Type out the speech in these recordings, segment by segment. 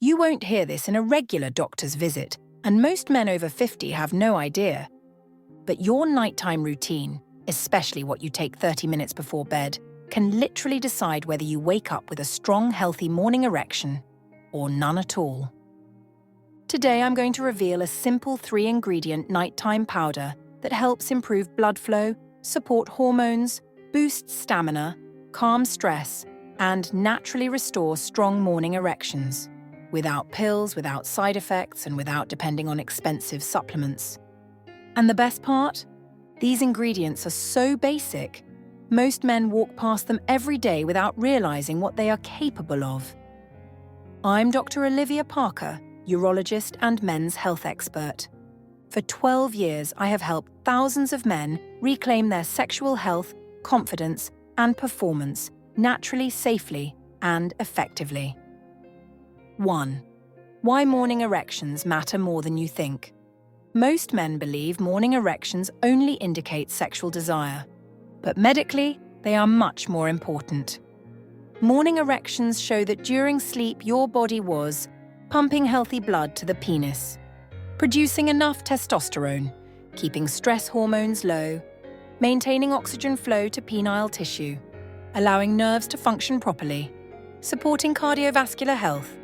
You won't hear this in a regular doctor's visit, and most men over 50 have no idea. But your nighttime routine, especially what you take 30 minutes before bed, can literally decide whether you wake up with a strong, healthy morning erection or none at all. Today I'm going to reveal a simple 3-ingredient nighttime powder that helps improve blood flow, support hormones, boost stamina, calm stress, and naturally restore strong morning erections, without pills, without side effects, and without depending on expensive supplements. And the best part? These ingredients are so basic, most men walk past them every day without realizing what they are capable of. I'm Dr. Olivia Parker, urologist and men's health expert. For 12 years, I have helped thousands of men reclaim their sexual health, confidence, and performance naturally, safely, and effectively. 1. Why morning erections matter more than you think. Most men believe morning erections only indicate sexual desire, but medically, they are much more important. Morning erections show that during sleep your body was pumping healthy blood to the penis, producing enough testosterone, keeping stress hormones low, maintaining oxygen flow to penile tissue, allowing nerves to function properly, supporting cardiovascular health.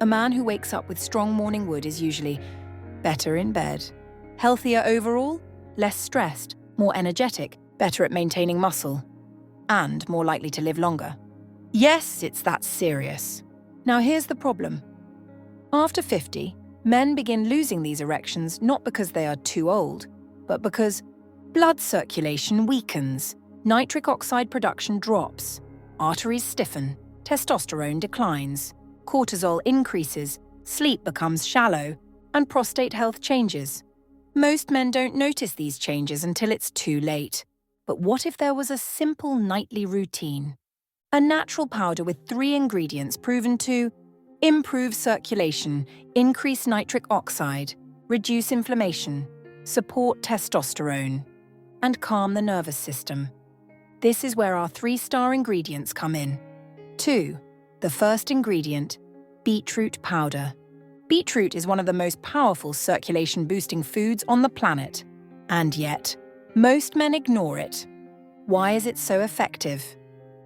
A man who wakes up with strong morning wood is usually better in bed, healthier overall, less stressed, more energetic, better at maintaining muscle, and more likely to live longer. Yes, it's that serious. Now here's the problem. After 50, men begin losing these erections not because they are too old, but because blood circulation weakens, nitric oxide production drops, arteries stiffen, testosterone declines, cortisol increases, sleep becomes shallow, and prostate health changes. Most men don't notice these changes until it's too late. But what if there was a simple nightly routine? A natural powder with 3 ingredients proven to improve circulation, increase nitric oxide, reduce inflammation, support testosterone, and calm the nervous system. This is where our 3-star ingredients come in. 2. The first ingredient, beetroot powder. Beetroot is one of the most powerful circulation-boosting foods on the planet. And yet, most men ignore it. Why is it so effective?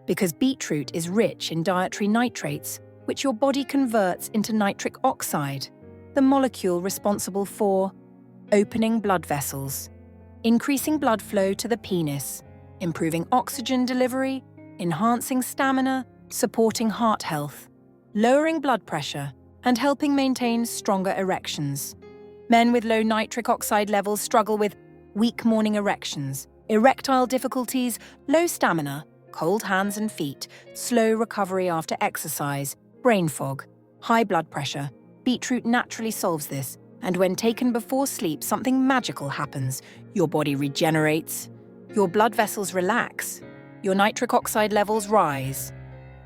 Because beetroot is rich in dietary nitrates, which your body converts into nitric oxide, the molecule responsible for opening blood vessels, increasing blood flow to the penis, improving oxygen delivery, enhancing stamina, supporting heart health, lowering blood pressure, and helping maintain stronger erections. Men with low nitric oxide levels struggle with weak morning erections, erectile difficulties, low stamina, cold hands and feet, slow recovery after exercise, brain fog, high blood pressure. Beetroot naturally solves this, and when taken before sleep, something magical happens. Your body regenerates, your blood vessels relax, your nitric oxide levels rise.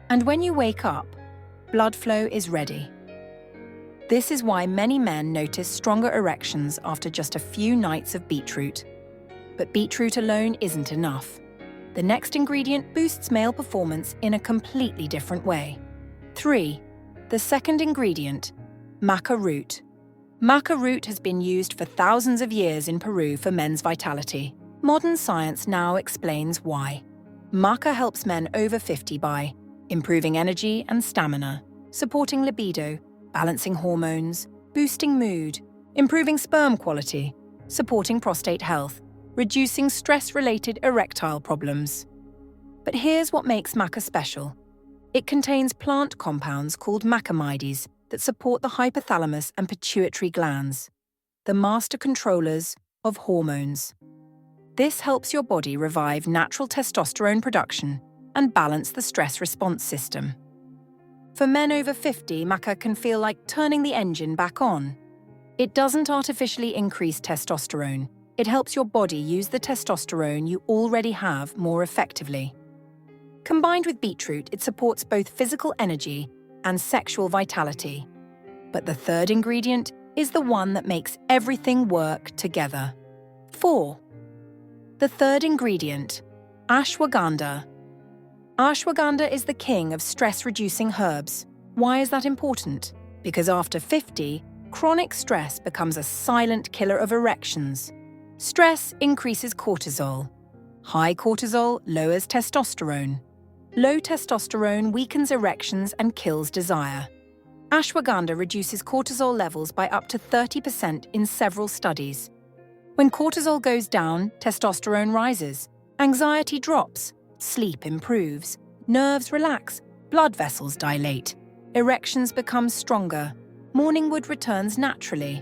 And when you wake up, blood flow is ready. This is why many men notice stronger erections after just a few nights of beetroot. But beetroot alone isn't enough. The next ingredient boosts male performance in a completely different way. 3. The second ingredient, Maca root. Maca root has been used for thousands of years in Peru for men's vitality. Modern science now explains why. Maca helps men over 50 by improving energy and stamina, supporting libido, balancing hormones, boosting mood, improving sperm quality, supporting prostate health, reducing stress-related erectile problems. But here's what makes Maca special. It contains plant compounds called macamides that support the hypothalamus and pituitary glands, the master controllers of hormones. This helps your body revive natural testosterone production and balance the stress response system. For men over 50, Maca can feel like turning the engine back on. It doesn't artificially increase testosterone. It helps your body use the testosterone you already have more effectively. Combined with beetroot, it supports both physical energy and sexual vitality. But the third ingredient is the one that makes everything work together. 4. The third ingredient, ashwagandha. Ashwagandha is the king of stress-reducing herbs. Why is that important? Because after 50, chronic stress becomes a silent killer of erections. Stress increases cortisol. High cortisol lowers testosterone. Low testosterone weakens erections and kills desire. Ashwagandha reduces cortisol levels by up to 30% in several studies. When cortisol goes down, testosterone rises, anxiety drops, sleep improves, nerves relax, blood vessels dilate, erections become stronger, morning wood returns naturally.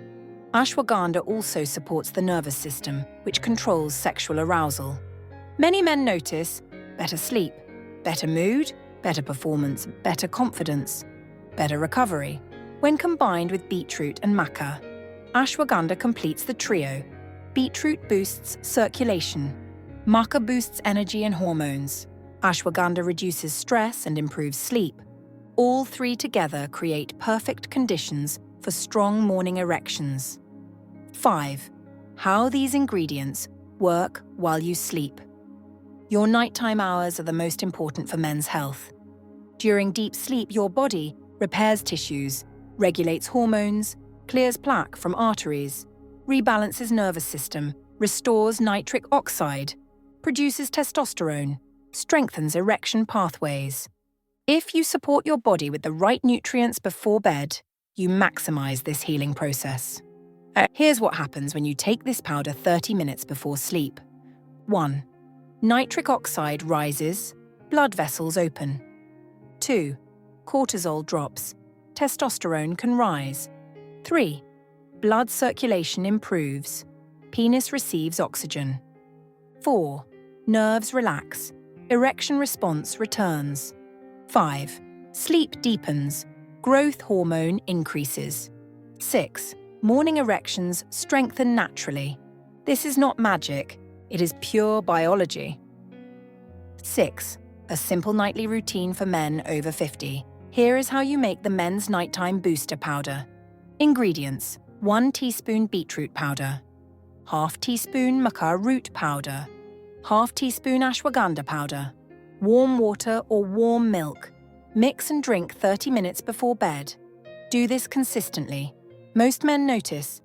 Ashwagandha also supports the nervous system, which controls sexual arousal. Many men notice better sleep, better mood, better performance, better confidence, better recovery. When combined with beetroot and maca, ashwagandha completes the trio. Beetroot boosts circulation. Maca boosts energy and hormones. Ashwagandha reduces stress and improves sleep. All three together create perfect conditions for strong morning erections. 5. How these ingredients work while you sleep. Your nighttime hours are the most important for men's health. During deep sleep, your body repairs tissues, regulates hormones, clears plaque from arteries, rebalances nervous system, restores nitric oxide, produces testosterone, strengthens erection pathways. If you support your body with the right nutrients before bed, you maximize this healing process. Here's what happens when you take this powder 30 minutes before sleep. 1. Nitric oxide rises, blood vessels open. 2. Cortisol drops, testosterone can rise. 3. Blood circulation improves, penis receives oxygen. 4. Nerves relax, erection response returns. 5. Sleep deepens, growth hormone increases. 6. Morning erections strengthen naturally. This is not magic, it is pure biology. 6. A simple nightly routine for men over 50. Here is how you make the men's nighttime booster powder. Ingredients: 1 teaspoon beetroot powder, ½ teaspoon maca root powder, ½ teaspoon ashwagandha powder, warm water or warm milk. Mix and drink 30 minutes before bed. Do this consistently. Most men notice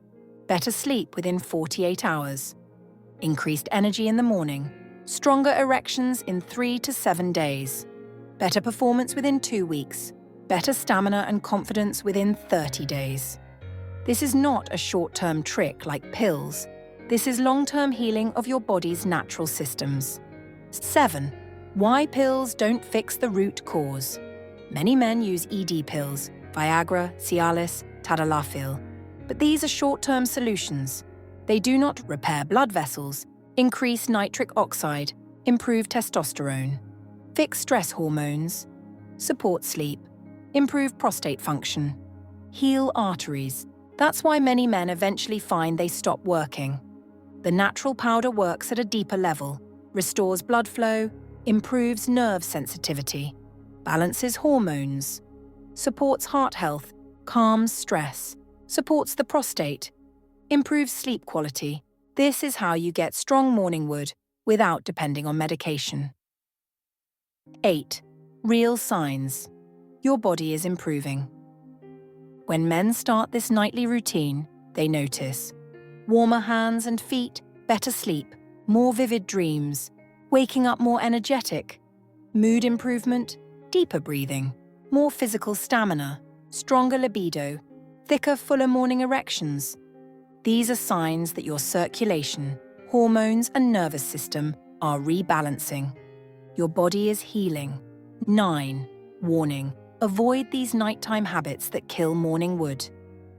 better sleep within 48 hours, increased energy in the morning, stronger erections in 3 to 7 days, better performance within 2 weeks, better stamina and confidence within 30 days. This is not a short-term trick like pills. This is long-term healing of your body's natural systems. 7. Why pills don't fix the root cause. Many men use ED pills, Viagra, Cialis, Tadalafil. But these are short-term solutions. They do not repair blood vessels, increase nitric oxide, improve testosterone, fix stress hormones, support sleep, improve prostate function, heal arteries. That's why many men eventually find they stop working. The natural powder works at a deeper level, restores blood flow, improves nerve sensitivity, balances hormones, supports heart health, calms stress, supports the prostate, improves sleep quality. This is how you get strong morning wood without depending on medication. 8. Real signs. Your body is improving. When men start this nightly routine, they notice warmer hands and feet, better sleep, more vivid dreams, waking up more energetic, mood improvement, deeper breathing, more physical stamina, stronger libido, thicker, fuller morning erections. These are signs that your circulation, hormones, and nervous system are rebalancing. Your body is healing. 9. Warning: avoid these nighttime habits that kill morning wood.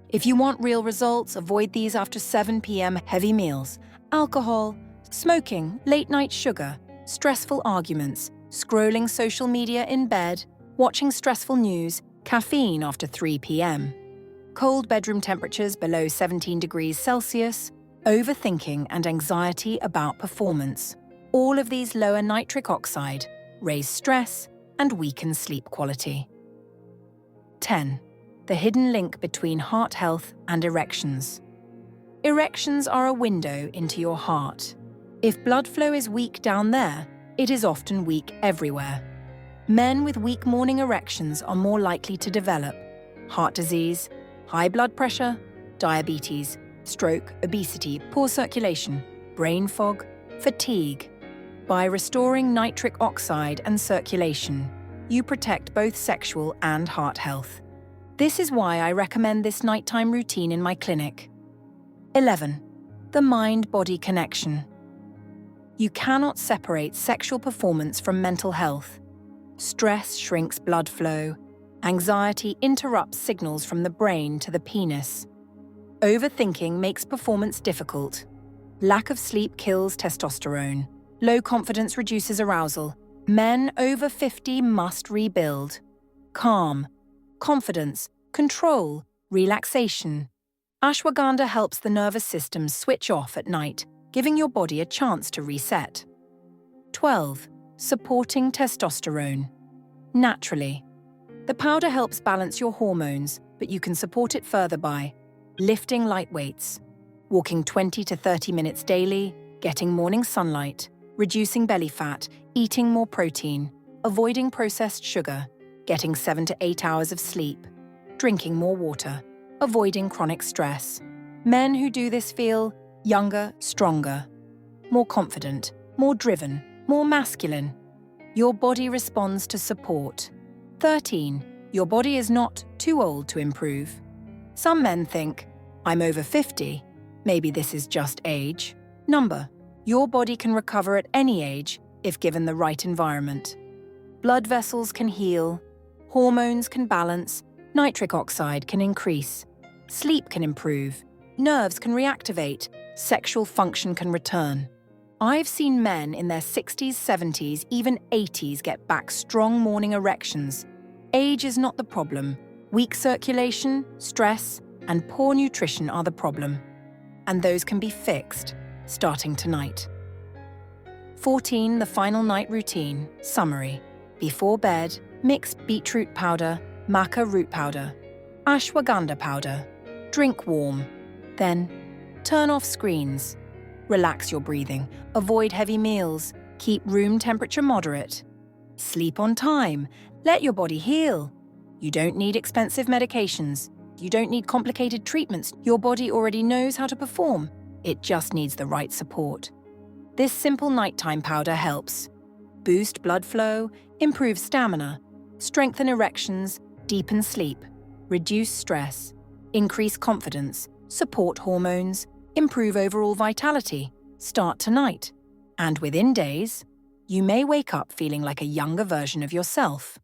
If you want real results, avoid these after 7 p.m. heavy meals, alcohol, smoking, late-night sugar, stressful arguments, scrolling social media in bed, watching stressful news, caffeine after 3 p.m. Cold bedroom temperatures below 17 degrees Celsius, overthinking and anxiety about performance. All of these lower nitric oxide, raise stress, and weaken sleep quality. 10. The hidden link between heart health and erections. Erections are a window into your heart. If blood flow is weak down there, it is often weak everywhere. Men with weak morning erections are more likely to develop heart disease, high blood pressure, diabetes, stroke, obesity, poor circulation, brain fog, fatigue. By restoring nitric oxide and circulation, you protect both sexual and heart health. This is why I recommend this nighttime routine in my clinic. 11. The mind-body connection. You cannot separate sexual performance from mental health. Stress shrinks blood flow. Anxiety interrupts signals from the brain to the penis. Overthinking makes performance difficult. Lack of sleep kills testosterone. Low confidence reduces arousal. Men over 50 must rebuild. Calm, confidence, control, relaxation. Ashwagandha helps the nervous system switch off at night, giving your body a chance to reset. 12. Supporting testosterone. Naturally. The powder helps balance your hormones, but you can support it further by lifting light weights, walking 20 to 30 minutes daily, getting morning sunlight, reducing belly fat, eating more protein, avoiding processed sugar, getting 7 to 8 hours of sleep, drinking more water, avoiding chronic stress. Men who do this feel younger, stronger, more confident, more driven, more masculine. Your body responds to support. 13. Your body is not too old to improve. Some men think, I'm over 50, maybe this is just age. Number. Your body can recover at any age if given the right environment. Blood vessels can heal, hormones can balance, nitric oxide can increase, sleep can improve, nerves can reactivate, sexual function can return. I've seen men in their 60s, 70s, even 80s get back strong morning erections. Age is not the problem. Weak circulation, stress, and poor nutrition are the problem. And those can be fixed, starting tonight. 14. The final night routine. Summary. Before bed, mix beetroot powder, maca root powder, ashwagandha powder. Drink warm. Then, turn off screens. Relax your breathing. Avoid heavy meals. Keep room temperature moderate. Sleep on time. Let your body heal. You don't need expensive medications. You don't need complicated treatments. Your body already knows how to perform. It just needs the right support. This simple nighttime powder helps boost blood flow, improve stamina, strengthen erections, deepen sleep, reduce stress, increase confidence, support hormones, improve overall vitality. Start tonight. And within days, you may wake up feeling like a younger version of yourself.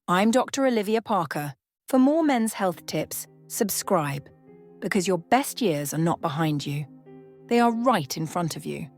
I'm Dr. Olivia Parker. For more men's health tips, subscribe, because your best years are not behind you. They are right in front of you.